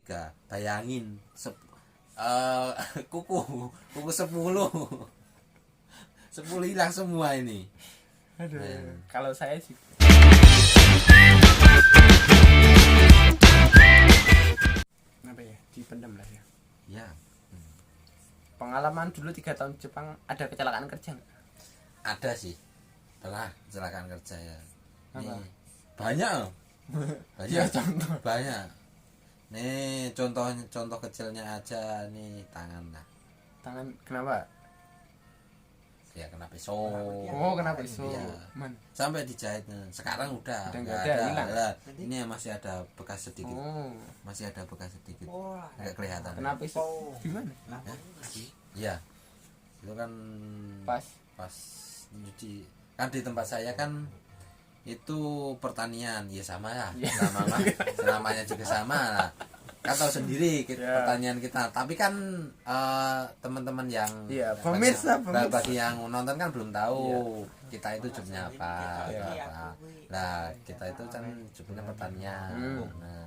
Gak bayangin kuku 10 hilang semua ini. Aduh, kalau saya sih apa ya, dipendam lah ya. Ya, Pengalaman dulu 3 tahun Jepang, ada kecelakaan kerja nggak? ada sih. Pernah kecelakaan kerja ya. Apa? Nih, banyak. Ya, Banyak. contoh. Banyak. Nih contoh kecilnya aja nih, tangan lah. Tangan kenapa? Ya kena pisau. Oh, kenapa iso? Iya. Man. Sampai dijahit. Sekarang udah Udah nggak nggak ada, hilang. Lah, ini masih ada bekas sedikit. Oh, Masih ada bekas sedikit. Nggak kelihatan. kenapa iso? Gimana? Iya. Itu kan Pas. nyuci. Kan di tempat saya kan itu pertanian, ya sama ya. Iya. Namanya juga sama lah. Kan tahu sendiri Ya. pertanian kita. Tapi kan teman-teman yang Iya, pemirsa. bagi yang nonton kan belum tahu kita itu jobnya apa, Iya. apa. Nah, kita itu kan jobnya pertanian. Nah,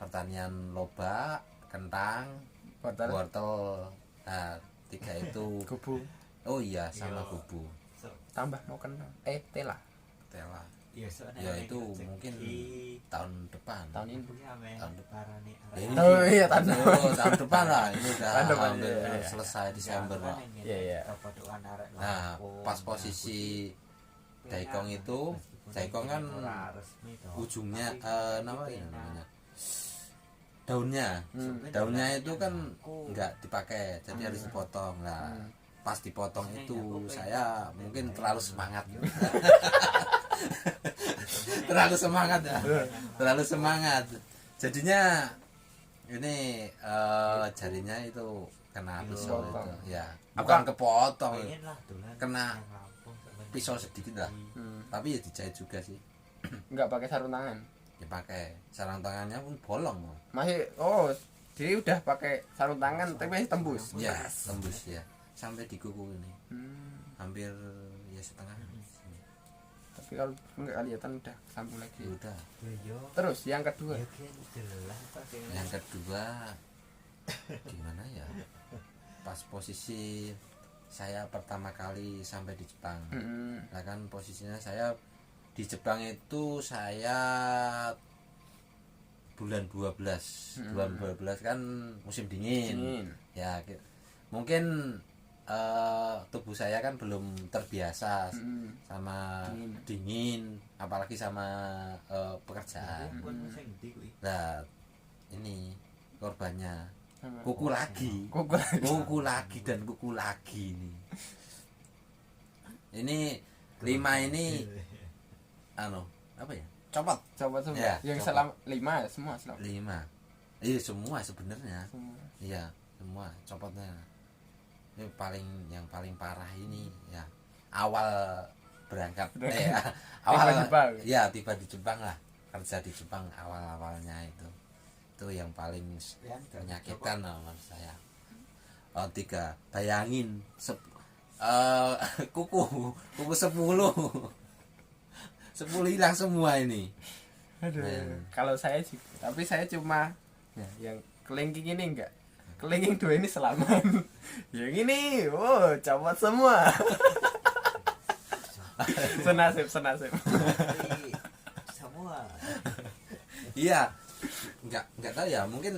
pertanian lobak, kentang, wortel. Nah, 3 itu. Kubu. Oh iya, sama kubu. Tambah mau kenal. Tela. Tela. Ya itu mungkin tahun depan. Tahun ini. Tahun depan. Oh iya, tahun depan. Tahun depan lah. Ini udah Tahun depan, hampir iya. selesai Desember lah. Iya, iya. Nah, pas posisi daikong itu, daikong kan ujungnya namanya daunnya. Daunnya itu kan nggak dipakai, jadi harus dipotong. Nah, pas dipotong itu saya mungkin terlalu semangat. Terlalu semangat. Jadinya ini jarinya itu kena pisau itu. Ya, bukan kepotong. Kena pisau sedikit lah. Tapi ya dijahit juga sih. Nggak pakai sarung tangan. Ya pakai sarung tangannya pun bolong. Masih jadi udah pakai sarung tangan tapi masih tembus. Ya, tembus ya. Sampai di kuku ini. Hampir ya setengah. Tapi kalau nggak kelihatan udah sambung lagi. Udah. Terus yang kedua. Yang kedua gimana ya? Pas posisi saya pertama kali sampai di Jepang. Nah kan posisinya saya di Jepang itu saya bulan 12. Bulan 12 kan musim dingin. Ya mungkin tubuh saya kan belum terbiasa sama dingin, apalagi sama pekerjaan. Nah ini korbannya kuku lagi dan kuku lagi ini 5 ini apa ya, copot Coba semua. Ya, Yang copot. 5 semua 5. Iya semua sebenarnya. Semua. Iya semua copotnya. Ini yang paling parah ini ya awal berangkat awal Tiba di Jepang. ya tiba di Jepang lah, kerja di Jepang awalnya itu yang paling menyakitkan menurut saya. 3 bayangin kuku 10 hilang semua ini. Aduh. Kalau saya sih, tapi saya cuma yang kelingking ini enggak. Kelingking 2 ini selamat. Yang ini, copot semua. senasib. Semua. Iya, nggak tahu ya, mungkin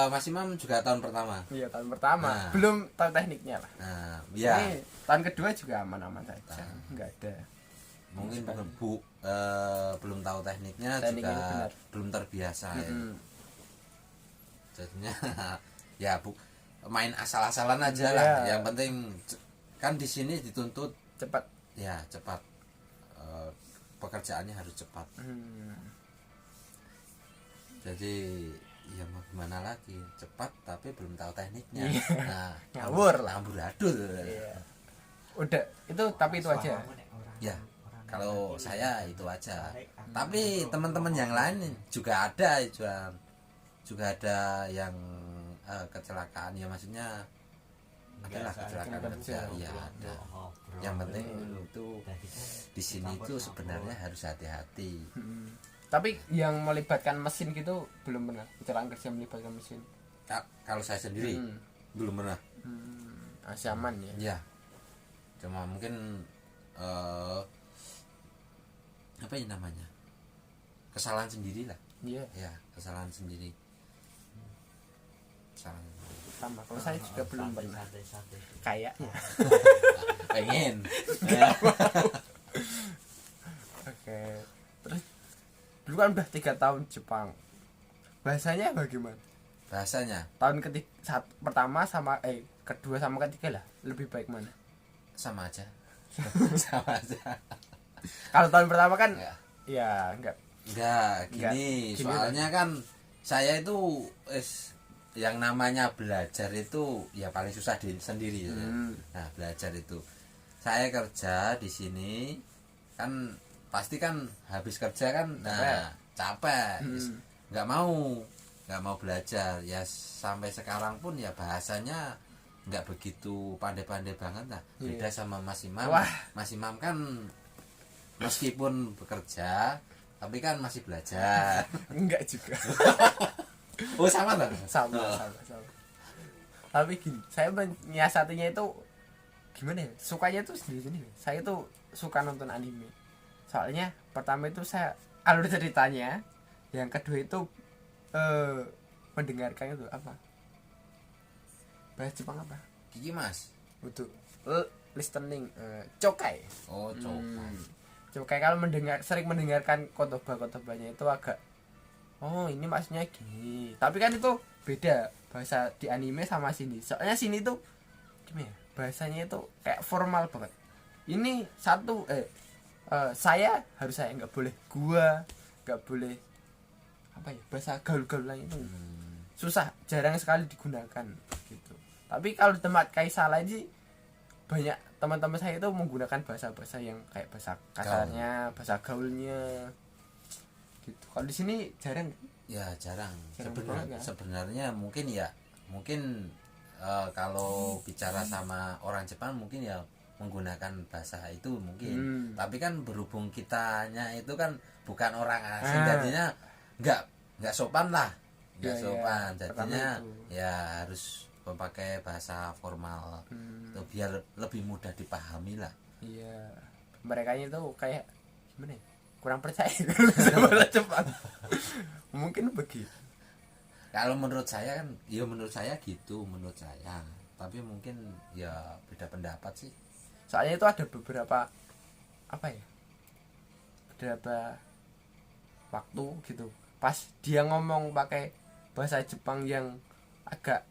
Mas Imam juga tahun pertama. Iya, tahun pertama. Nah. Belum tahu tekniknya lah. Nah, ya Ini tahun kedua juga aman-aman saja. Enggak ada. mungkin belum tahu tekniknya Tekniknya juga benar. belum terbiasa ya. Jadinya ya main asal-asalan aja lah. Iya. Yang penting kan di sini dituntut Cepat. ya cepat. Pekerjaannya harus cepat. Jadi ya mau gimana lagi, cepat tapi belum tahu tekniknya. Nah, Ngawur lah. amburadul. Iya. Udah, tapi itu aja. Ya, kalau saya itu aja. Tapi teman-teman yang lain juga ada yang kecelakaan ya, maksudnya adalah kecelakaan kerja. Iya ada. Yang penting itu di sini itu sebenarnya harus hati-hati. Tapi yang melibatkan mesin gitu belum pernah. Kecelakaan kerja melibatkan mesin. Kalau saya sendiri belum pernah. Aman ya. Ya. Cuma mungkin apa ya namanya? Kesalahan sendiri lah. Iya. Ya, kesalahan sendiri. Kesalahan. Sama. Kalau saya juga belum pernah. Kayaknya. Pengen. Oke. Terus dulu kan udah 3 tahun Jepang. Bahasanya bagaimana? Bahasanya Tahun pertama sama kedua sama ketiga lah lebih baik mana? sama aja. Sama aja. Kalau tahun pertama kan ya enggak gini soalnya kan saya itu yang namanya belajar itu ya paling susah sendiri. Nah, belajar itu saya kerja di sini kan pasti kan habis kerja kan capek. nggak mau belajar ya, sampai sekarang pun ya bahasanya nggak begitu pandai-pandai banget lah. Beda sama Mas Imam. Mas Imam kan meskipun bekerja tapi kan masih belajar. Enggak juga. Oh sama lah. Sama. Tapi gini, saya menyiasatinya itu gimana ya? Sukanya tuh sendiri-sendiri. Saya tuh suka nonton anime. Soalnya pertama itu saya alur ceritanya, yang kedua itu mendengarkan itu apa? Bahasa Jepang apa? Gigi Mas. Untuk listening, cokai. Oh, cokai. Cokai kalau sering mendengarkan kotoba-kotobanya itu agak ini maksudnya gini. Tapi kan itu beda bahasa di anime sama sini. Soalnya sini tuh gimana ya? Bahasanya itu kayak formal banget. Ini satu saya nggak boleh gua, nggak boleh apa ya, bahasa gaul-gaulan itu susah, jarang sekali digunakan gitu. Tapi kalau di tempat Kaisa lain sih banyak teman-teman saya itu menggunakan bahasa-bahasa yang kayak bahasa kasarnya, bahasa gaulnya gitu. Kalau di sini jarang. Ya jarang. Sebenarnya mungkin kalau bicara sama orang Jepang mungkin ya menggunakan bahasa itu mungkin. Tapi kan berhubung kitanya itu kan bukan orang asing, jadinya nggak sopan lah. Nggak sopan. Jadinya ya harus memakai bahasa formal. Itu biar lebih mudah dipahami lah. Iya. Mereka itu kayak gimana ya? Kurang percaya sama bahasa Jepang. Mungkin begitu. Kalau menurut saya kan, ya menurut saya gitu, menurut saya. Tapi mungkin ya beda pendapat sih. Soalnya itu ada beberapa beberapa waktu gitu. Pas dia ngomong pakai bahasa Jepang yang agak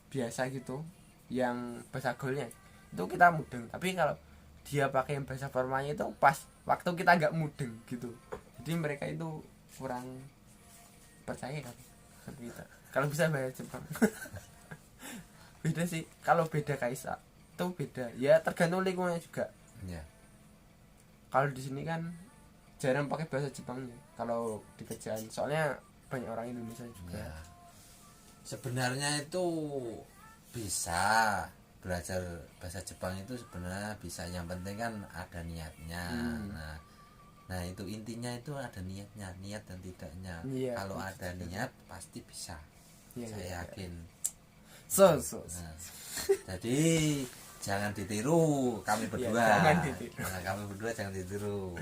biasa gitu, yang bahasa gaulnya itu kita mudeng. Tapi kalau dia pakai bahasa formalnya itu pas waktu kita nggak mudeng gitu. Jadi mereka itu kurang percaya kan kita kalau bisa bahasa Jepang. Beda sih, kalau beda Kaisa itu beda ya, tergantung lingkungannya juga ya. Kalau di sini kan jarang pakai bahasa Jepangnya kalau di kerjaan, soalnya banyak orang Indonesia juga ya. Sebenarnya itu bisa belajar bahasa Jepang itu, sebenarnya bisa, yang penting kan ada niatnya. Nah itu intinya itu ada niatnya, niat dan tidaknya. Kalau ada niat pasti bisa. Saya yakin. Nah, jadi jangan ditiru kami berdua. Kami berdua jangan ditiru.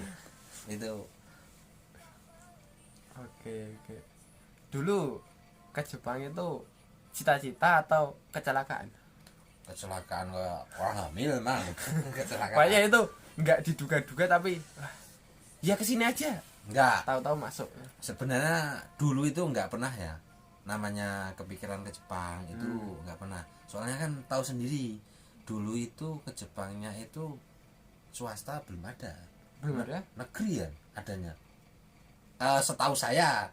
Itu. Oke. Dulu ke Jepang itu cita-cita atau kecelakaan? Kecelakaan orang hamil mang. Kecelakaan. Pokoknya itu nggak diduga-duga tapi ya kesini aja. Enggak. Tahu-tahu masuk. Sebenarnya dulu itu nggak pernah ya. Namanya kepikiran ke Jepang itu nggak pernah. Soalnya kan tahu sendiri. Dulu itu ke Jepangnya itu swasta belum ada. Belum ada? Negeri ya adanya. Setahu saya.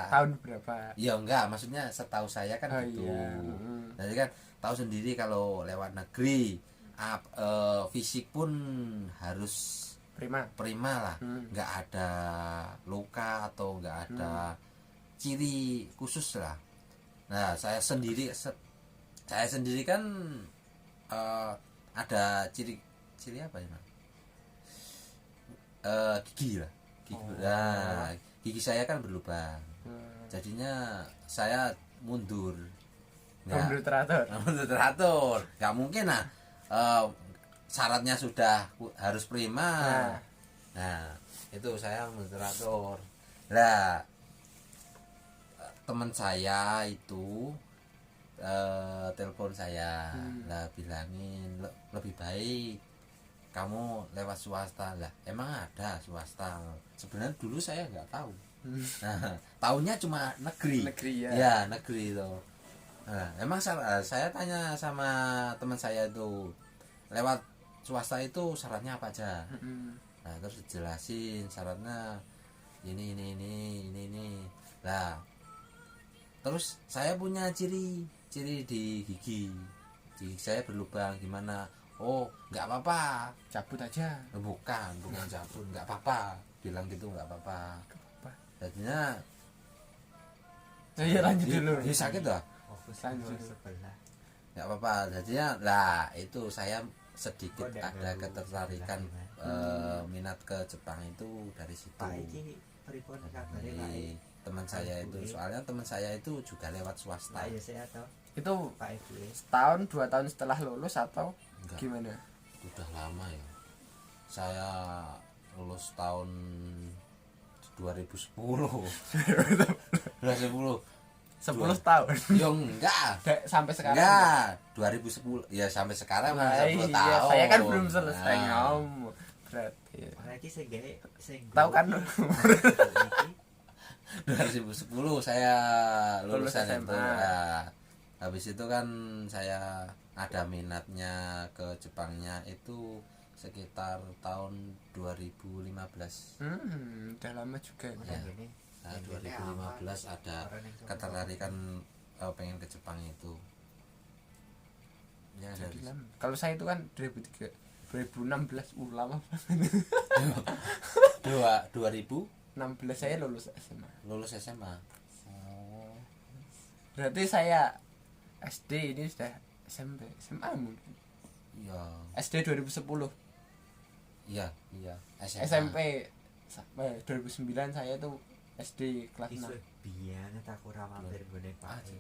Tahun berapa? Ya enggak, maksudnya setahu saya kan gitu. Iya. Jadi kan tahu sendiri kalau lewat negeri fisik pun harus prima lah. Enggak ada luka atau enggak ada ciri khusus lah. Nah, saya sendiri kan ada ciri apa ya, Mas? gigi lah. Nah, gigi saya kan berlubang. Jadinya saya mundur. Mundur teratur. Mundur teratur. Nggak mungkin lah. Syaratnya sudah harus prima. Nah, itu saya mundur teratur. Lah, teman saya itu telepon saya, lah bilangin lebih baik kamu lewat swasta. Lah emang ada swasta? Sebenarnya dulu saya nggak tahu. Nah, tahunya cuma negeri ya negeri itu. Nah, emang saya tanya sama teman saya itu, lewat swasta itu syaratnya apa aja. Nah, terus jelasin syaratnya ini. Lah terus saya punya ciri di gigi saya berlubang gimana. Oh, nggak apa-apa, Cabut aja. bukan cabut, nggak apa-apa, bilang gitu, nggak apa-apa. Jadinya Ya lanjut dulu. dia sakit lah, nggak apa-apa. Jadinya lah itu saya sedikit ada ketertarikan minat ke Jepang itu dari situ. Dari teman saya itu, soalnya teman saya itu juga lewat swasta. Itu setahun 2 tahun setelah lulus atau Enggak, gimana? udah lama ya. Saya lulus tahun 2010. 2010. 10 tahun. Yo enggak. Sampai sekarang. Enggak, 2010. Ya sampai sekarang masih 10 iya, tahun. saya kan belum selesai ngomong. Berarti. Tahu kan 2010 saya lulusan SMA. itu. Nah, habis itu kan saya ada minatnya ke Jepangnya itu sekitar tahun 2015. Udah lama juga Ya. Nah, 2015 ada ketertarikan pengen ke Jepang itu. Ya dari kalau saya itu kan 2003 2016 lama. 2016 saya lulus SMA. lulus SMA. Oh. Berarti saya SD ini sudah SMP, SMA mungkin. Iya. SD 2010. Iya. SMP 2009 saya tuh SD kelas 6.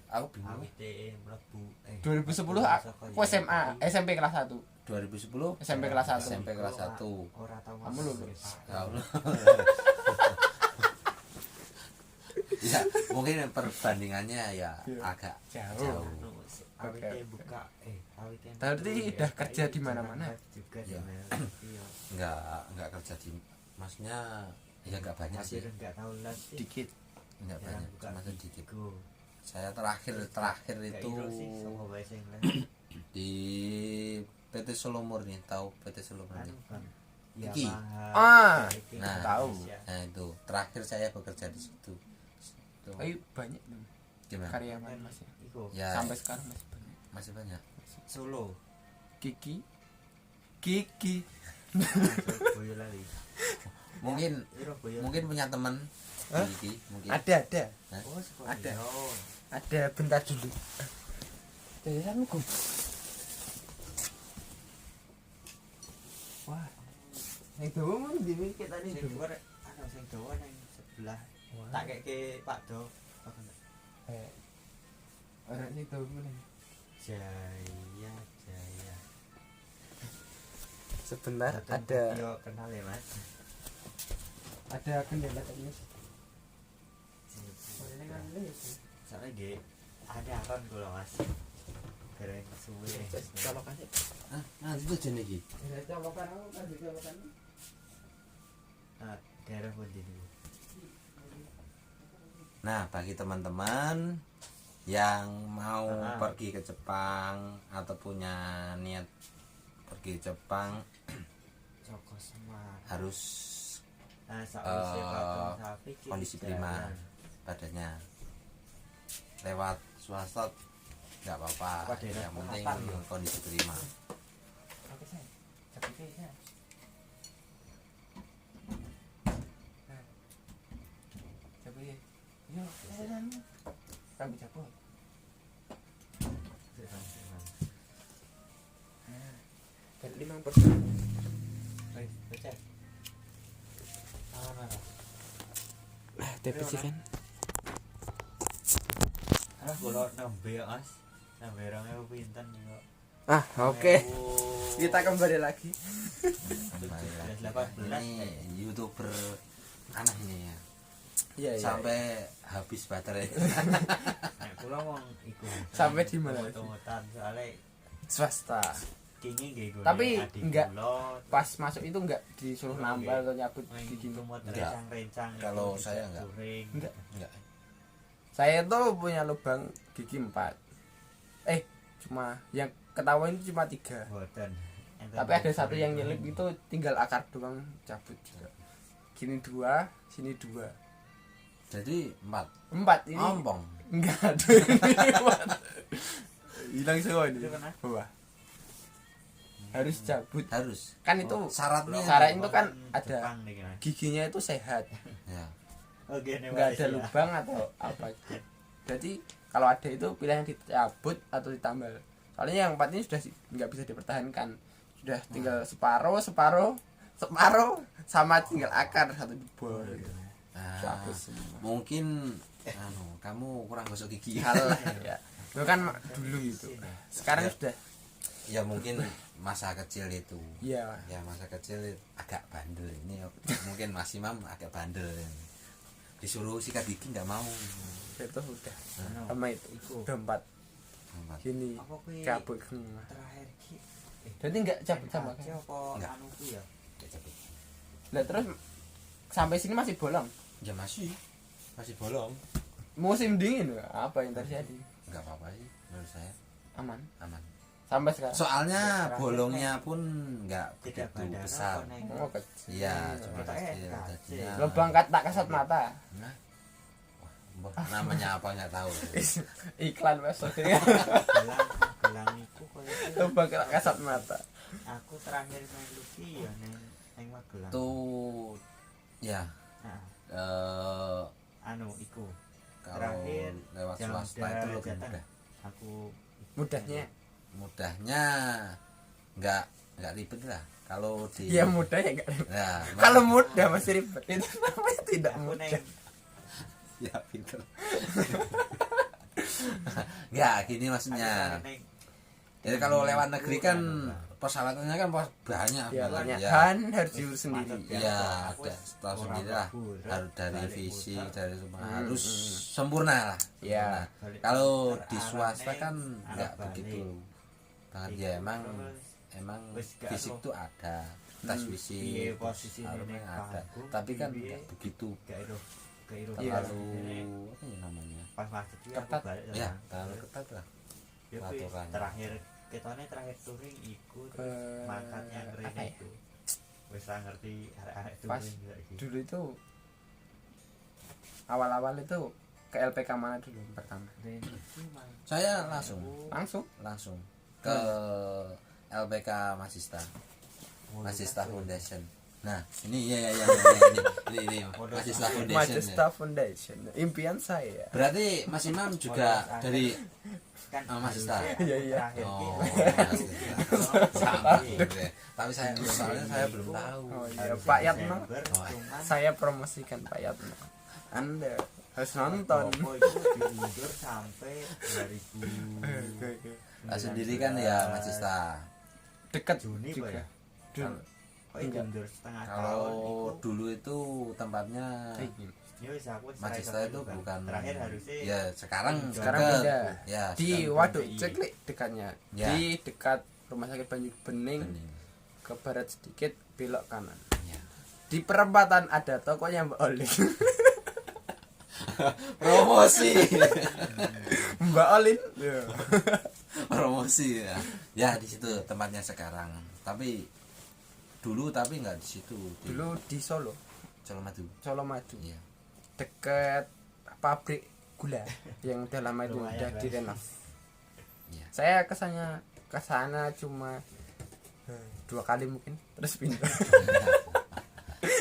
Aku bingung. 2010 aku SMA, SMP kelas 1. 2010 SMP kelas 1. SMP kelas 1. Kamu lulus. Ya, mungkin perbandingannya ya agak jauh. Berarti udah kerja di mana-mana. Ya. Enggak kerja di, maksudnya ya enggak banyak sih. Dikit. Enggak banyak, cuma sedikit. Saya terakhir itu di PT Solomur nih, tahu PT Solomur nih? Iki. Nah, tahu. Nah, itu terakhir saya bekerja di situ. Ayo banyak tuh. Gimana? Karyawan masih. Ya, sampai sekarang masih banyak. Masih banyak. Solo. Kiki. Mungkin punya teman Kiki, mungkin. Ada. Hah? Ada, bentar dulu. Terusan gua. Wah. Yang dawa mau ndi iki tadi Sing dhuwur ana sing dawa nang sebelah. Tak keke Pak Do. Orang ini tahu mana? Jaya. Sebentar, ada. Yo kenal ya, Mas. Ada kendala teknis. Soalnya nggih ada aron kula, Mas. Gareng suwe. Colokan sih. Nah, itu jenenge iki. Colokan aku kan colokan. Daerah pundi niku? Nah, bagi teman-teman yang mau pergi ke Jepang atau punya niat pergi ke Jepang, Joko Semar. harus kondisi prima badannya. Lewat swasta nggak apa-apa, yang penting kondisi prima. Rambut cabut. Dan 5%. Baik, baca. depresi kan. Kula nembe ya Mas. Nembe 2000 pinten yo. Oke. Kita kembali lagi. Ini YouTuber aneh ini ya. Iya, Sampai habis baterai. Nek kula wong iku. Sampai di mana? Mototan soalnya Swasta. kingi nggih kula. Tapi enggak pas masuk itu enggak disuruh nambah atau nyabut gigi. Enggak. rencang-rencang. Kalau saya enggak. Enggak. Enggak. Saya tuh punya lubang gigi 4. Cuma yang ketahuan itu cuma 3. Boten. Tapi ada satu yang nyelip itu tinggal akar doang cabut juga. Gini 2, sini 2. Jadi 4. 4 ini. Ompong. Enggak ada ini 4. Hilang semua ini. Itu kenapa? Bawah. Harus cabut. Harus. Kan itu Syaratnya. syarat itu kan ada Jepang nih, Mas. giginya itu sehat. Ya. Oke, nih, Enggak Mas, ada ya. lubang atau apa gitu. Jadi kalau ada itu pilihan dicabut atau ditambal. Soalnya yang 4 ini sudah nggak bisa dipertahankan. Sudah tinggal separuh sama tinggal akar satu jebol. Nah, Habis semua. mungkin kamu kurang gosok gigi. Kalah ya. Itu kan dulu itu. Sekarang Ya. sudah. Ya mungkin masa kecil itu. Iya. Ya masa kecil agak bandel ini. Mungkin Mas Imam agak bandel. Disuruh sikat gigi nggak mau. Itu udah. Anu, Sama itu. iku. Udah 4. Gini Apa kuwi cabut semua. terakhir ki? Jadi enggak cabut sama NKC kan. apa Enggak. anu ku ya? Lah terus sampai sini masih bolong. Ya masih bolong. Musim dingin apa yang terjadi? Nggak apa-apa sih menurut saya, Aman. aman. Sampai sekarang. Soalnya Terakhir bolongnya pun nggak Tidak begitu bandara besar. apa neng? Oh, kecil. Iya, cuma Kita kecil. NKC. Jadinya. Lubang tak kasat mata. Nah, wah, namanya apa nggak tahu. Iklan besok ya. Gelang iku koyo iki. Lubang tak kasat mata. Aku terakhir main Lucky ya neng Magelang. Tuh, ya Nah, kalau iku. lewat yang swasta udah itu lebih jatah. mudah. Aku Mudahnya. Nggak ribet lah. Kalau di Ya mudah ya enggak. Nah, Kalau mudah masih ribet. Itu namanya tidak aku mudah. neng ya pinter. Nggak, gini maksudnya. neng Jadi kalau lewat negeri kan persyaratannya kan banyak Ya, banget, banyak. ya. Kan harus diurus sendiri. Iya, ada tahu sendiri lah. Harus dari visi, dari semua harus sempurna lah. Ya. Sempurna. Kalau di swasta kan nggak begitu banget ya, emang fisik tuh ada, tes fisik posisi harusnya ini ada, panggung, tapi kan piye. nggak begitu Kairu terlalu apa ya namanya, pas masuk dia aku Ketat. balik ya lah. terlalu ketat lah. Ya, kuwi aturannya. terakhir ketone terakhir touring ikut makan yang apa rene ya? itu wis ra ngerti arek-arek Pas touring juga iki. dulu itu awal-awal itu ke LPK mana dulu pertama? Rene iki mang Saya langsung Langsung. ke LPK Masista Foundation. Nah ini ini Masista Foundation. Majesta Foundation. Impian saya. Berarti Mas Imam juga dari kan Masista. Iya. terakhir ki Oh, sama. Tapi soalnya saya belum tahu. Oh iya, Pak Yatno. cuman Saya promosikan Pak Yatno. Anda harus nonton. Bobo itu diundur sampai 2000 Sendiri kan ya Masista. Dekat Juni Pak juga. ya? Dulu. Kok diundur setengah tahun Kalau iku? dulu itu tempatnya Ya wis aku wis Masista terakhir itu juga. bukan terakhir harusnya ya sekarang Sekarang dekat. beda. Ya Di sekarang Waduk iya. Ceklik dekatnya. Ya. Di dekat Rumah Sakit Banyu Bening bening. ke barat sedikit belok kanan. Ya. Di perempatan ada tokonya Mbak Olin. Promosi. Mbak Olin. Ya. Promosi ya. Ya di situ tempatnya sekarang. Tapi dulu nggak di situ. Dulu di Solo, Colomadu. Colomadu. Iya. Dekat pabrik gula yang udah lama itu Lumayan, udah Mas. direnov. Iya. Saya kesana cuma 2 kali mungkin terus pindah.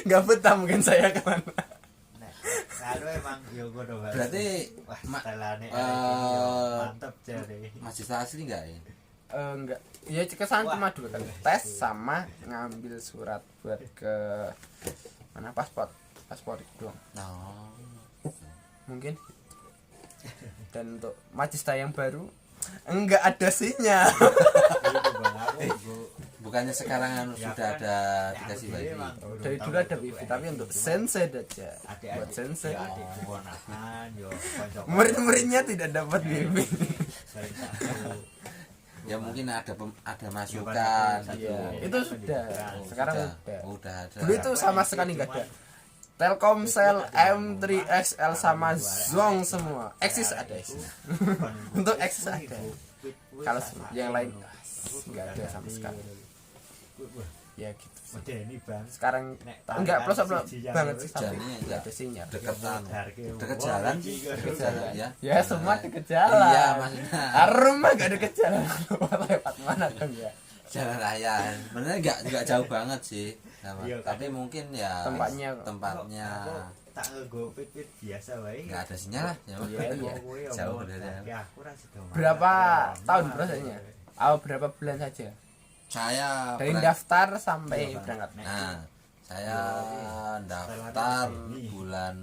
Nggak betah mungkin saya ke sana. Nah, karo emang yo ngono Pak. Berarti wah ma- setelahnya mantep jare. Mahasiswa asli nggak ya? Enggak. Ya kesana Wah. cuma 2 kali. Tes sama ngambil surat buat ke mana paspor. paspor doang Oh. mungkin. Dan untuk Magista yang baru enggak ada sinyal. Itu Bang, aku Bukannya sekarang Ya sudah kan, ada ya dikasih aku wifi. emang Dari dulu ada wifi tapi untuk sensei aja. Buat sensei. ya adik keponakan yo kanca Murid-muridnya tidak dapat wifi. sering tahu. Ya mungkin ada ada masukan Iya, gitu. Iya, itu sudah. Oh, Sekarang sudah. udah. Oh, udah ada. Dulu itu sama sekali enggak ada. Telkomsel, M3XL sama Zong semua. Eksis ada eksis. Untuk eksis ada. Kalau yang lain enggak ada sama sekali. Ya gitu. Medeni Bang. Sekarang enggak pelosok banget sih tapi enggak ada sinyal. Dekat jalan, dekat jalan ya. Ya semua deket jalan. Iya, maksudnya Rumah gak deket jalan. Lewat mana dong ya? jalan raya. Sebenarnya enggak jauh banget sih. Sama. Iya, Tapi mungkin ya tempatnya tak ngego pit biasa wae. enggak ada sinyal lah. Ya. Iya. Jauh dari Ya, aku ra sido. Berapa tahun prosesnya? Berapa bulan saja? Saya Dari pernah- daftar sampai Iya, berangkat. Nah, saya Iya. daftar Ini. bulan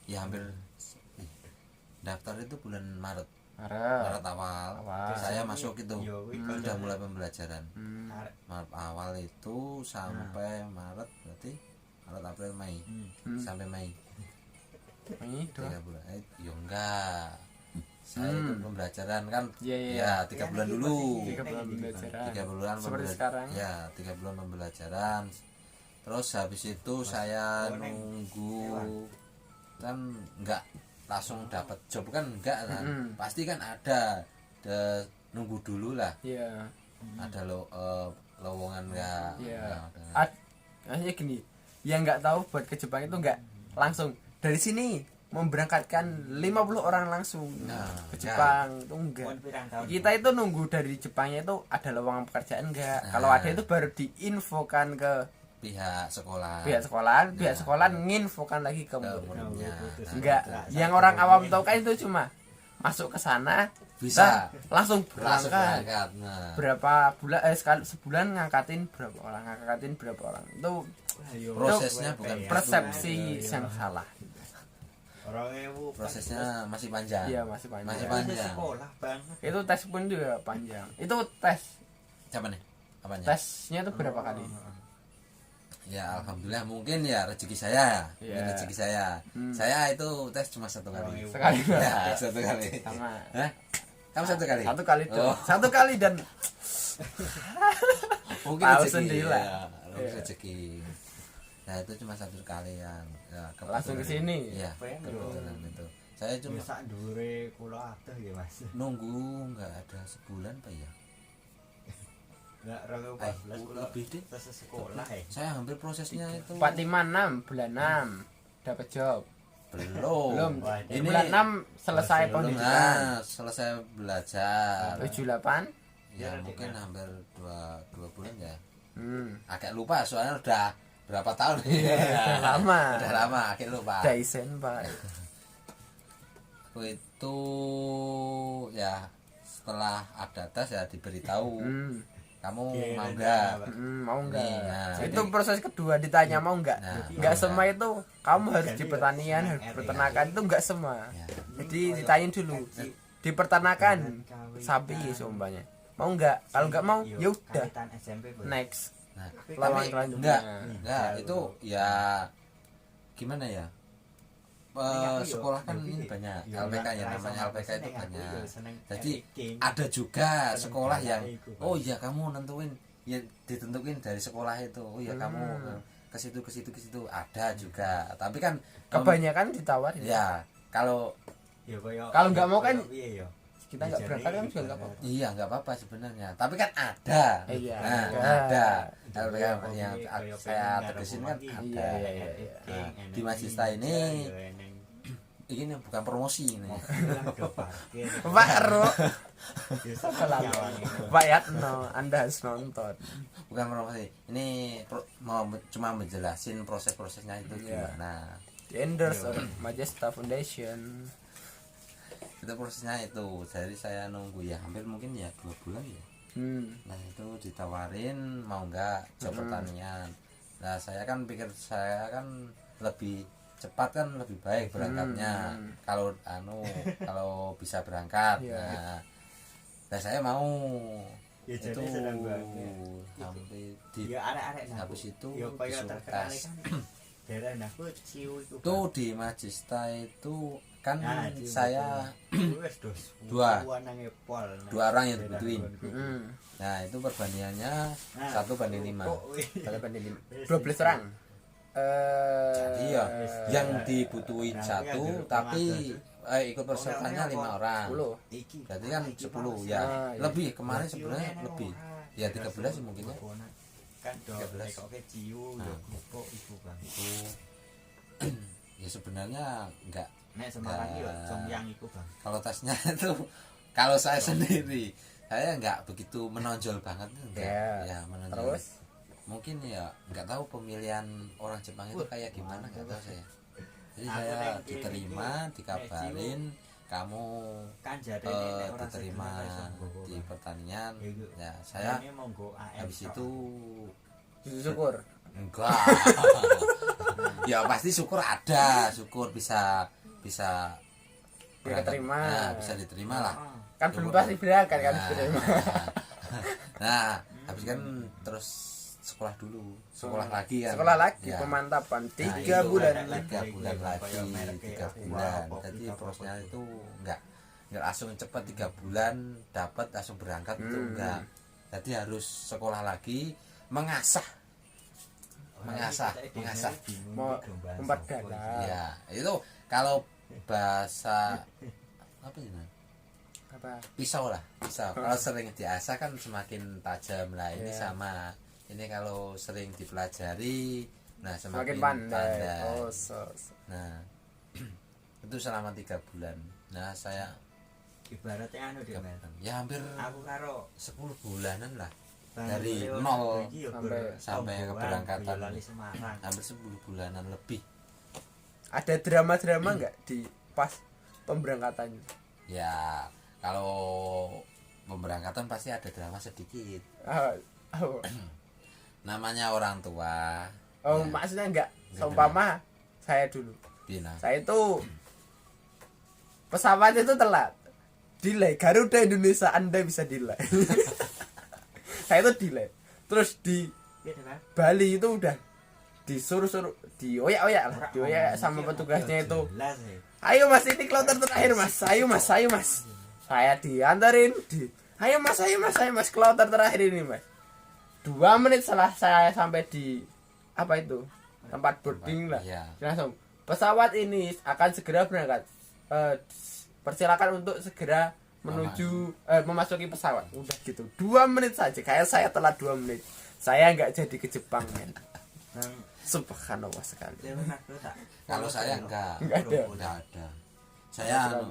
ya hampir daftar itu bulan Maret Maret. awal. Awal. Saya masuk itu Iya, wih, sudah mulai pembelajaran. Hmm. Maret awal itu sampai Maret berarti Maret April Mei Hmm. sampai Mei Ini doang. 3 bulan. Ya enggak. Saya itu pembelajaran kan Iya, iya. ya 3 bulan dulu. 3 bulan pembelajaran. 3 bulan Seperti sekarang. ya 3 bulan pembelajaran. Terus habis itu saya nunggu kan enggak langsung dapat job kan enggak kan. Pasti kan ada nunggu dulu lah. Iya. Ada lowongan enggak. Iya. Maksudnya gini, yang nggak tahu buat ke Jepang itu nggak langsung dari sini memberangkatkan 50 orang langsung Nah, ke Jepang itu enggak. Pun pirang tahun. Kita itu nunggu dari Jepangnya itu ada lowongan pekerjaan enggak. Nah. Kalau ada itu baru diinfokan ke pihak sekolah. pihak sekolahan, pihak Nah. sekolahan nginfokan lagi ke Ke murid. muridnya. Nah, Enggak, gitu. yang orang awam tahu kan itu cuma masuk ke sana Bisa langsung langsung berangkat. berangkat. Nah, Berapa bulan sekali sebulan ngangkatin berapa orang itu Ayo. prosesnya bukan persepsi yang salah. Orang ewu prosesnya masih panjang. Iya masih panjang. Masih panjang panjang. sekolah Bang. Itu tes pun juga panjang. Itu tes Siapa nih? Apanya? tesnya itu berapa kali? Ya alhamdulillah mungkin ya rezeki saya. Iya. Mungkin rezeki saya. Saya itu tes cuma 1 kali. Sekali. Ya, 1 kali. Sama. Hah? Kamu 1 kali? Satu kali tuh. Oh. Satu kali dan Mungkin Tahu rezeki. sendiri lah. Ya, mungkin Iya. rezeki. Nah, itu cuma 1 kali yang ya, kebetulan. Langsung ke sini. Iya, Pengen kebetulan itu. Saya cuma Cuma sak ndure kula adoh ya Mas. nunggu nggak ada sebulan Pak ya. Enggak 2014 kula lebih deh. tes sekolah Saya hampir prosesnya itu 456 bulan 6 dapat job. Belum. Wah, Ini Bulan 6 selesai belum, pendidikan. selesai belajar. 78. Ya mungkin hampir 2 bulan ya. Agak lupa soalnya udah berapa tahun. Udah lama. Udah lama, agak lupa. Daisen Pak. Aku itu ya setelah ada tes ya diberitahu kamu Oke, mau rencana, nggak. Pak. Mau enggak? Nah, Itu proses kedua ditanya mau enggak? Nah, Enggak mau semua itu kamu harus Jadi di pertanian, senang harus RT. peternakan itu enggak semua. Ya. Jadi ditanyain dulu. Di peternakan sapi seumpamanya. Mau enggak? Kalau enggak mau ya udah. Kaitan SMP Bang. Next. Nah, Lawan tapi selanjutnya. enggak itu ya gimana ya? Sekolah kan ini banyak LPK ya, namanya LPK itu banyak. Jadi ada juga sekolah yang oh ya kamu nentuin ya ditentuin dari sekolah itu. Oh ya kamu ke situ ada juga. Tapi kan Kebanyakan ditawarin. ya kalau Kalau nggak mau kan iya ya. kita enggak berangkat kan juga enggak apa-apa. iya nggak apa-apa sebenarnya. Tapi kan ada. Iya, Nah, ada. ada. LPK yang saya tegesin kan ada. Iya. Nah, di Magista ini ini bukan promosi ini. Pak Ro, Pak Yatno, Anda harus nonton. Bukan promosi. Ini mau cuma menjelasin proses-prosesnya itu Iya. gimana. Di endorse oleh Magesta Foundation. Itu prosesnya itu. Jadi saya nunggu ya hampir mungkin ya 2 bulan ya. Nah itu ditawarin mau nggak job pertanian. Nah saya kan pikir saya kan lebih cepat kan lebih baik berangkatnya kalau kalau bisa berangkat. Iya. Nah saya mau Ya, itu jadi senang banget. sampai di Ya arek-arek nah. habis itu ya kaya disuruh terkenal tes. kan. Daerah aku ciu itu. Itu di Magista itu kan Nah, ciu saya itu. Wes dos. Dua. Nang epol. dua orang yang dibutuhin. Heeh. Nah itu perbandingannya Nah, 1:5. Kalau banding 12 orang. Jadi ya Wis. yang dibutuhin Nah, satu kan jeruk tapi tomat. ikut pesertanya 5 orang. 10. Iki. Berarti kan 10 ya. Ah, iya. Lebih kemarin sebenarnya lebih. Ya 13 mungkin ya. Kan do 13. kok ciu Nah. yo kerupuk iku Bang. Itu ya sebenarnya enggak Nek Semarang yo Nah. Somyang iku Bang. kalau tasnya itu kalau saya sendiri saya enggak begitu menonjol banget enggak. Ya. Ya menonjol. Terus Mungkin ya enggak tahu pemilihan orang Jepang itu kayak gimana enggak tahu saya. Jadi Aku saya neng diterima, kene iki, dikabarin kamu Kan jare nek orang diterima di pertandingan. Ya saya monggo AM. habis itu syukur. enggak. Ya pasti syukur ada, syukur bisa berangkat. Diterima. Nah, bisa diterima lah. Kan belum pasti berangkat kan Nah, diterima. nah, habis kan terus sekolah dulu, sekolah lagi kan. Sekolah lagi Ya. pemantapan Nah, 3 itu bulan. ada 3 bulan lagi, Kayak merek 3 kayak bulan. apa, Jadi apa, prosesnya apa. itu enggak langsung cepat 3 bulan dapat langsung berangkat itu enggak. Jadi harus sekolah lagi, mengasah. Mau memperdalam. Ya, itu kalau bahasa apa sih namanya? Apa? Pisau lah, pisau. Kalau sering diasah kan semakin tajam lah. Ini Iya. sama. Ini kalau sering dipelajari, nah Semakin semakin pandai. Oh, Nah, itu selama 3 bulan. Nah, saya Ibaratnya anu dia men. ya hampir Aku karo 10 bulanan lah. Bang Dari Leo nol iki yo sampai bertonggolan, keberangkatan. Boyolali Semarang. Hampir 10 bulanan lebih. Ada drama-drama enggak di pas pemberangkatannya? Ya, kalau pemberangkatan pasti ada drama sedikit. Oh, Namanya orang tua. oh Ya, maksudnya enggak Enggak seumpama saya dulu. Bina. Saya itu pesawat itu telat. Delay Garuda Indonesia Anda bisa delay. Saya itu delay. Terus di Iya, Bang. Bali itu udah disuruh-suruh dioyak-oyak lah, dioyak sama petugasnya itu. Jelas ya. Ayo mas, ini kloter terakhir mas. Ayo mas, ayo mas. Saya diantarin di. Ayo mas, kloter terakhir ini mas. 2 menit setelah saya sampai di apa itu tempat boarding lah. Iya. Langsung pesawat ini akan segera berangkat. Persilakan untuk segera menuju memasuki pesawat. Udah gitu. 2 menit saja. Kayak saya telat 2 menit. Saya nggak jadi ke Jepang men. Nang Subhanallah sekali. Leonardo tak. Kalau saya enggak ada. Enggak ada. Saya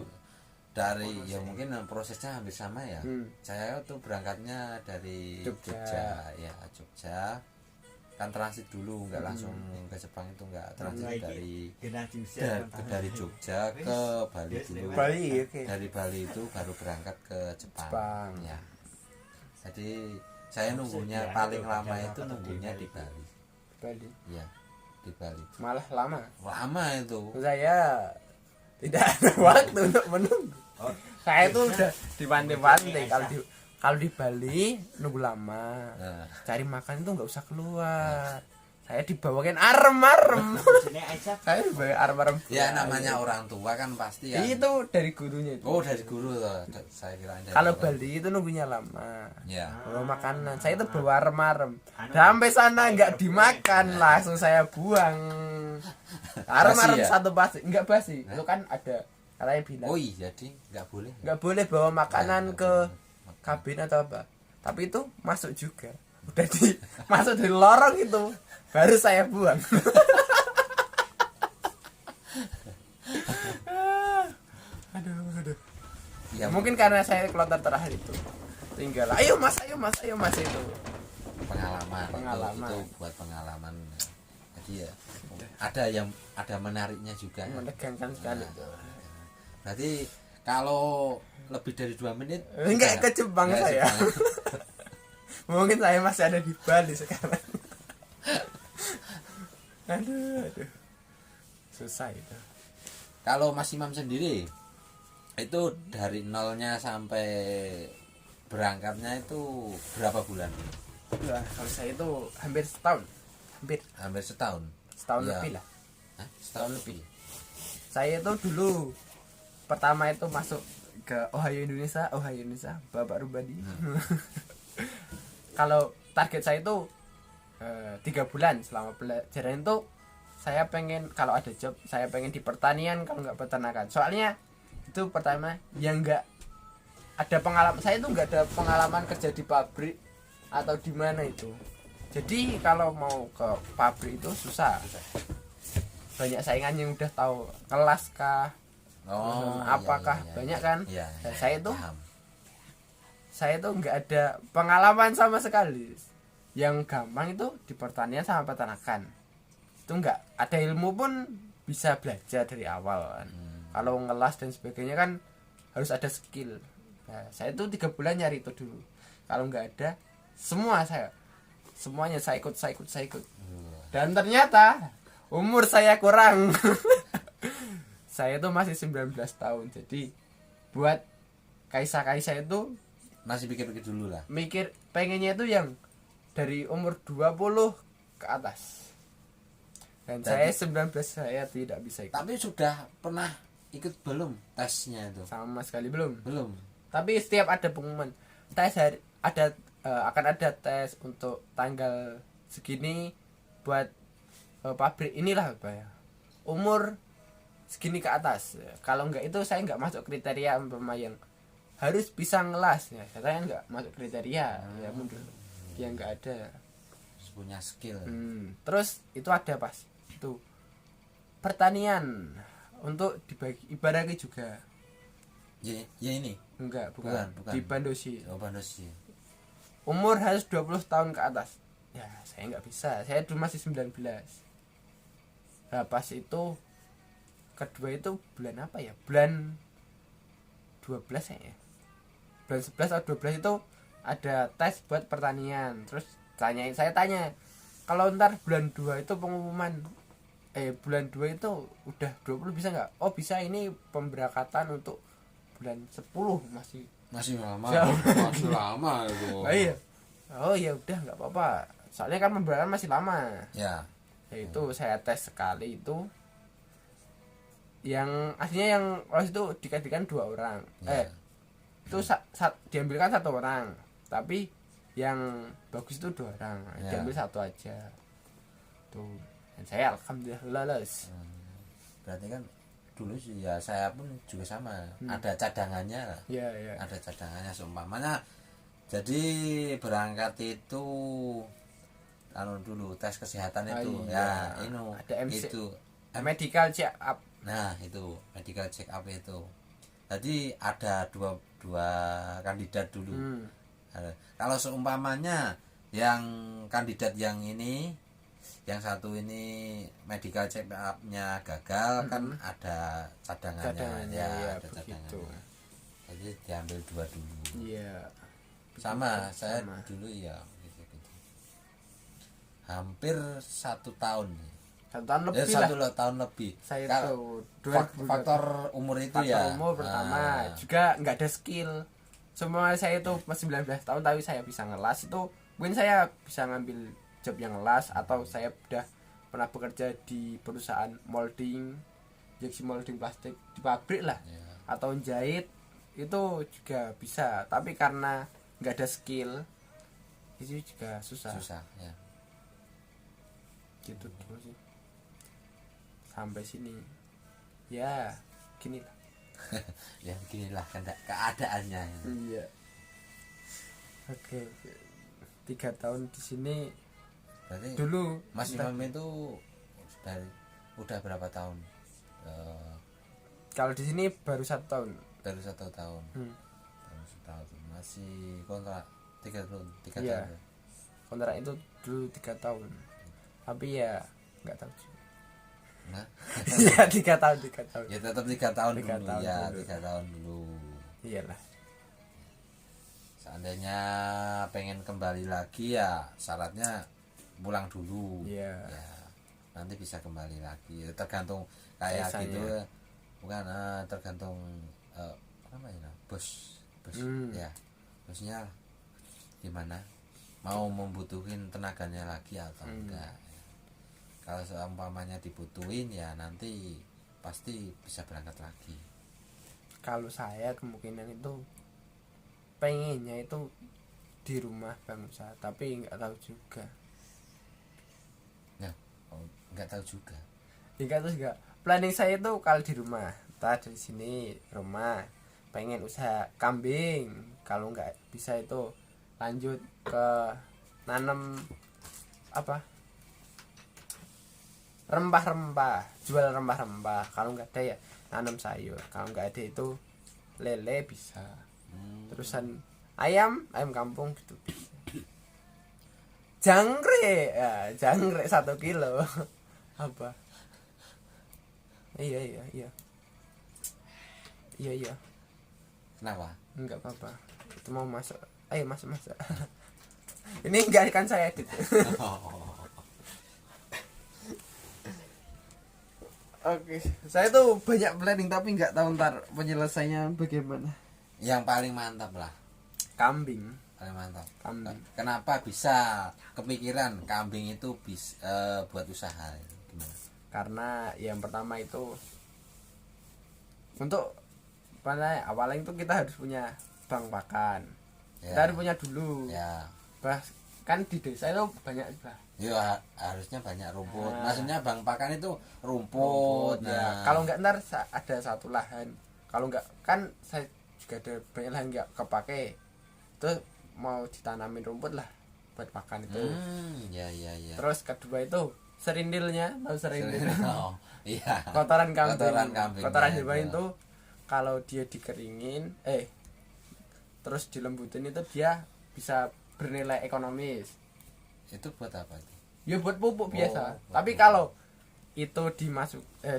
dari ya mungkin prosesnya hampir sama ya. Saya tuh berangkatnya dari Jogja. Jogja. Kan transit dulu, enggak langsung ke Jepang itu enggak transit dari Jogja ke Bali dulu. Bali, oke. Dari Bali itu baru berangkat ke Jepang. Jepang. Ya. Jadi saya nunggunya paling lama itu nunggunya di Bali. Bali. Ya, di Bali. Malah lama. Lama itu. Saya tidak ada waktu untuk menunggu. Saya itu udah dipantai-pantai. Kalau di Bali nunggu lama. Nah, Cari makan itu nggak usah keluar. Saya dibawain arem-arem. Saya dibawain arem-arem. ya namanya orang tua kan pasti ya. Itu dari gurunya itu. Oh, dari guru tuh. Saya kira dari Kalau orang. Bali itu nunggunya lama. Ya. Bawa makanan. Saya itu bawa arem-arem. Sampai sana nggak dimakan, langsung saya buang. Arem-arem Basi ya? satu basi, enggak basi. Itu kan ada katanya bilang. Oh iya, jadi nggak boleh. Nggak boleh bawa makanan Nggak ke boleh. kabin atau apa. Tapi itu masuk juga. Udah masuk dari lorong itu. Baru saya buang. aduh. Ya Mungkin karena saya kloter terakhir itu. Tinggal, ayo mas itu. Pengalaman. Itu buat pengalaman. Jadi ya ada menariknya juga. Menegangkan sekali. Nah, berarti kalau lebih dari 2 menit Enggak ke Jepang Nggak saya. Jepang. Mungkin saya masih ada di Bali sekarang. Aduh. Susah itu. Kalau Mas Imam sendiri itu dari nolnya sampai berangkatnya itu berapa bulan? Wah, kalau saya itu hampir setahun. Hampir setahun. Setahun Iya. lebih lah. Hah? Setahun lebih. Saya itu dulu pertama itu masuk ke Ohio Indonesia, Bapak Rubadi. Kalau target saya itu 3 bulan selama pelajaran itu saya pengen kalau ada job saya pengen di pertanian kalau nggak peternakan. Soalnya itu pertama yang nggak ada pengalaman, saya itu nggak ada pengalaman kerja di pabrik atau di mana itu. Jadi kalau mau ke pabrik itu susah. Banyak saingan yang udah tahu kelas kah, apakah iya. banyak kan. Iya, Dan iya, saya tuh paham. saya tuh nggak ada pengalaman sama sekali. Yang gampang itu di pertanian sama peternakan. Itu nggak ada ilmu pun bisa belajar dari awal kan. Kalau ngelas dan sebagainya kan harus ada skill. Nah, saya tuh 3 bulan nyari itu dulu. Kalau nggak ada, semuanya saya ikut. Dan ternyata umur saya kurang. Saya tuh masih 19 tahun. Jadi buat Kaisa itu Masih pikir-pikir dulu lah. mikir pengennya itu yang dari umur 20 ke atas. Dan saya 19 saya tidak bisa ikut. Tapi sudah pernah ikut belum tesnya itu? Sama sekali belum. Belum. Tapi setiap ada pengumuman tes akan ada tes untuk tanggal segini buat pabrik inilah apa ya, umur segini ke atas. Kalau enggak itu saya enggak masuk kriteria umpama yang harus bisa ngelas ya. Saya enggak masuk kriteria ya mundur. Dia enggak ada. Punya skill. Terus itu ada pas itu pertanian untuk dibagi ibaratnya juga. Ya ini. Enggak, bukan. Bukan. Di Bandosi. Oh, Bandosi. Umur harus 20 tahun ke atas. Ya, saya nggak bisa. Saya dulu masih 19. Nah, pas itu kedua itu bulan apa ya? Bulan 12 ya. Bulan 11 atau 12 itu ada tes buat pertanian. Terus saya tanya, kalau ntar bulan 2 itu pengumuman bulan 2 itu udah 20 bisa nggak? Oh, bisa, ini pemberangkatan untuk bulan 10 Masih lama. Jauh. Masih lama itu. Oh iya. Oh ya udah nggak apa-apa. Soalnya kan pemberangkatan masih lama. Ya. Itu saya tes sekali itu. Yang aslinya yang lolos itu dikasihkan 2 orang. Ya. Itu diambilkan 1 orang. Tapi yang bagus itu 2 orang. Ya. Diambil 1 aja. Tuh. Dan saya alhamdulillah lolos. Berarti kan dulu sih ya saya pun juga sama. Ada cadangannya lah. Iya. Ada cadangannya seumpamanya. Jadi berangkat itu dulu tes kesehatan itu iya. ya Ada MC. itu Medical check up. nah itu medical check up itu. Jadi ada dua kandidat dulu. Kalau seumpamanya yang kandidat yang ini, yang satu ini medical check up-nya gagal, kan ada cadangannya ya, ada begitu. cadangannya. Jadi diambil 2 dulu. Iya. Saya Sama. dulu ya gitu. Hampir 1 tahun. 1 tahun lebih lah. 1 tahun lebih. Saya Kalau tuh faktor umur itu faktor ya. umur pertama juga nggak ada skill. Semua saya itu masih 19 tahun tapi saya bisa ngelas itu mungkin saya bisa ngambil job yang ngelas atau saya udah pernah bekerja di perusahaan molding, injeksi molding plastik di pabrik lah atau jahit itu juga bisa. Tapi karena nggak ada skill itu juga susah ya. gitu dulu sih. Sampai sini ya gini lah. Ya beginilah keadaannya. Iya. Oke. 3 tahun di sini. Berarti Dulu Mas Imam itu udah berapa tahun? Kalau di sini baru 1 tahun. Baru 1 tahun. Baru 1 tahun. Masih kontrak 3 tahun. 3 Iya. tahun. Kontrak itu dulu 3 tahun. Tapi ya nggak tahu juga. Nah, Ya 3 tahun. ya tetap 3 tahun 3 dulu tahun ya, dulu. 3 tahun dulu. Iyalah. Seandainya pengen kembali lagi ya syaratnya pulang dulu. Iya. Ya. nanti bisa kembali lagi. Tergantung kayak Biasanya. gitu, bukan tergantung apa ya, bos ya, bosnya gimana, mau membutuhin tenaganya lagi atau enggak. Kalau seumpamanya dibutuhin ya nanti pasti bisa berangkat lagi. Kalau saya kemungkinan itu pengennya itu di rumah bangsa, tapi nggak tahu juga. Ya, nggak tahu juga. Enggak, terus enggak. Planning saya itu kalau di rumah, tadi di sini rumah, pengen usaha kambing. Kalau nggak bisa itu lanjut ke nanam apa? Rempah-rempah, jual rempah-rempah. Kalau nggak ada ya nanam sayur. Kalau nggak ada itu lele bisa. Terusan ayam kampung gitu bisa. Jangkrik, ya, jangkrik 1 kilo. Apa? Iya. Kenapa? Enggak apa-apa. Itu mau masuk. Ayo masuk. Ini enggak akan saya edit. Oke, saya tuh banyak planning tapi nggak tahu ntar penyelesaiannya bagaimana. Yang paling mantap lah, Kambing. paling mantap. Kambing. Kenapa bisa kepikiran kambing itu bisa buat usaha? Gimana? Karena yang pertama itu untuk awalnya itu kita harus punya bank pakan. Ya. Kita harus punya dulu. Ya, Bahkan di desa itu banyak bah. ya harusnya banyak rumput. Nah. Maksudnya bang pakan itu rumput. Ya. Nah, Kalau nggak ntar ada satu lahan. Kalau nggak kan saya juga ada banyak lahan nggak kepake. Terus mau ditanamin rumput lah buat pakan itu. ya. Terus kedua itu serindilnya, tahu serindil? Oh, iya. Kotoran kambing. Kotoran kambingnya Kotoran hewan itu. itu kalau dia dikeringin, terus dilembutin itu dia bisa bernilai ekonomis. Itu buat apa itu? Ya buat pupuk biasa. buat Tapi pupuk. kalau itu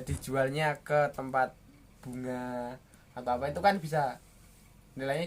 dijualnya ke tempat bunga atau apa itu kan bisa nilainya